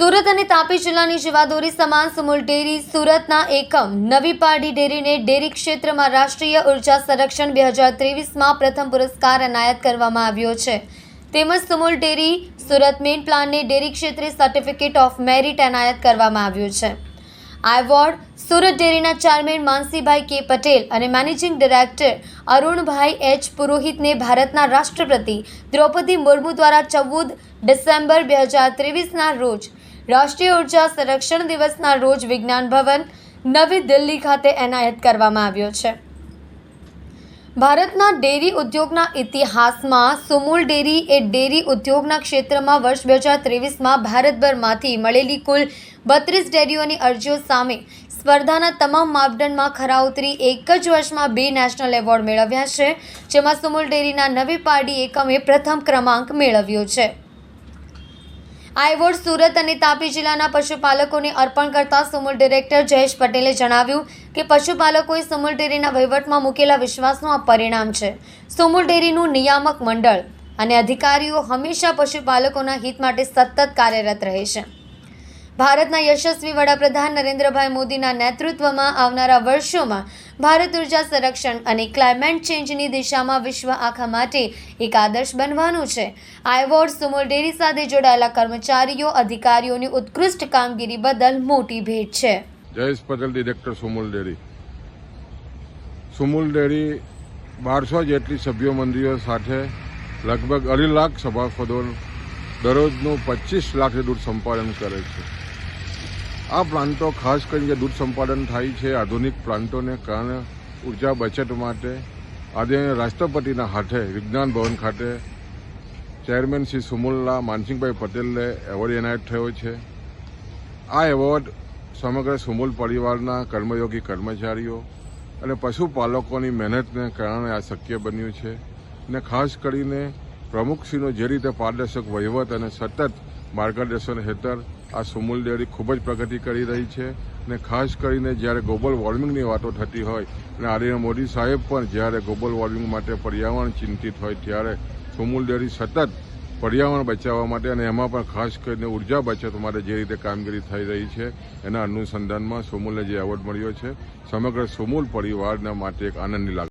સુરત અને તાપી જિલ્લાની જીવાદોરી સમાન સુમુલ ડેરી સુરતના એકમ નવી પારડી ડેરીને ડેરી ક્ષેત્રમાં રાષ્ટ્રીય ઉર્જા સંરક્ષણ 2023માં પ્રથમ પુરસ્કાર એનાયત કરવામાં આવ્યો છે. તેમજ સુમુલ ડેરી સુરત મેઇન પ્લાનને ડેરી ક્ષેત્રે સર્ટિફિકેટ ઓફ મેરિટ એનાયત કરવામાં આવ્યું છે. આ એવોર્ડ સુરત ડેરીના ચેરમેન માનસીભાઈ કે પટેલ અને મેનેજિંગ ડાયરેક્ટર અરુણભાઈ એચ પુરોહિતને ભારતના રાષ્ટ્રપતિ દ્રૌપદી મુર્મુ દ્વારા 14 ડિસેમ્બર 2023ના રોજ રાષ્ટ્રીય ઉર્જા સંરક્ષણ દિવસના રોજ વિજ્ઞાન ભવન નવી દિલ્હી ખાતે એનાયત કરવામાં આવ્યો છે. ભારતના ડેરી ઉદ્યોગના ઇતિહાસમાં સુમુલ ડેરી એ ડેરી ઉદ્યોગના ક્ષેત્રમાં વર્ષ 2023માં ભારતભરમાંથી મળેલી કુલ 32 ડેરીઓની અરજીઓ સામે સ્પર્ધાના તમામ માપદંડમાં ખરા ઉતરી એક જ વર્ષમાં 2 નેશનલ એવોર્ડ મેળવ્યા છે, જેમાં સુમુલ ડેરીના નવી પારડી એકમે પ્રથમ ક્રમાંક મેળવ્યો છે. આ એવોર્ડ સુરત અને તાપી જિલ્લાના પશુપાલકોને અર્પણ કરતા સુમુલ ડિરેક્ટર જયેશ પટેલે જણાવ્યું કે પશુપાલકોએ સુમુલ ડેરીના વહીવટમાં મૂકેલા વિશ્વાસનું આ પરિણામ છે. સુમુલ ડેરીનું નિયામક મંડળ અને અધિકારીઓ હંમેશા પશુપાલકોના હિત માટે સતત કાર્યરત રહે છે. ભારતના યશસ્વી વડાપ્રધાન નરેન્દ્રભાઈ મોદીના નેતૃત્વમાં આવનારા વર્ષોમાં ભારત ઉર્જા સંરક્ષણ અને ક્લાઇમેટ ચેન્જની દિશામાં વિશ્વ આખા માટે એક આદર્શ બનવાનું છે. આ એવોર્ડ સુમુલ ડેરી સાથે જોડાયેલા કર્મચારીઓ અધિકારીઓની ઉત્કૃષ્ટ કામગીરી બદલ મોટી ભેટ છે. Jayesh Patel, director Sumul dairy. Sumul dairy 1200 જેટલી સભ્યો મંડળીઓ સાથે લગભગ 2.5 લાખ સભાસદો દરરોજનું 25 લાખ દૂધ સંપાદન કરે છે. આ પ્લાન્ટો ખાસ કરીને દૂધ સંપાદન થાય છે આધુનિક પ્લાન્ટોને કારણે ઉર્જા બચત માટે આદરણીય રાષ્ટ્રપતિના હાથે વિજ્ઞાન ભવન ખાતે ચેરમેન શ્રી સુમુલના માનસિંહભાઈ પટેલને એવોર્ડ એનાયત થયો છે. આ એવોર્ડ સમગ્ર સુમુલ પરિવારના કર્મયોગી કર્મચારીઓ અને પશુપાલકોની મહેનતને કારણે આ શક્ય બન્યું છે અને ખાસ કરીને પ્રમુખશ્રીનો જે રીતે પારદર્શક વહીવટ અને સતત માર્ગદર્શન હેઠળ આ સુમુલ ડેરી ખૂબ જ પ્રગતિ કરી રહી છે અને ખાસ કરીને જ્યારે ગ્લોબલ વોર્મિંગની વાતો થતી હોય અને આદરણીય મોદી સાહેબ પણ જ્યારે ગ્લોબલ વોર્મિંગ માટે પર્યાવરણ ચિંતિત હોય ત્યારે સુમુલ ડેરી સતત પર્યાવરણ બચાવવા માટે અને એમાં પણ ખાસ કરીને ઉર્જા બચત માટે જે રીતે કામગીરી થઈ રહી છે એના અનુસંધાનમાં સુમુલને જે એવોર્ડ મળ્યો છે સમગ્ર સુમુલ પરિવારના માટે એક આનંદની લાગણી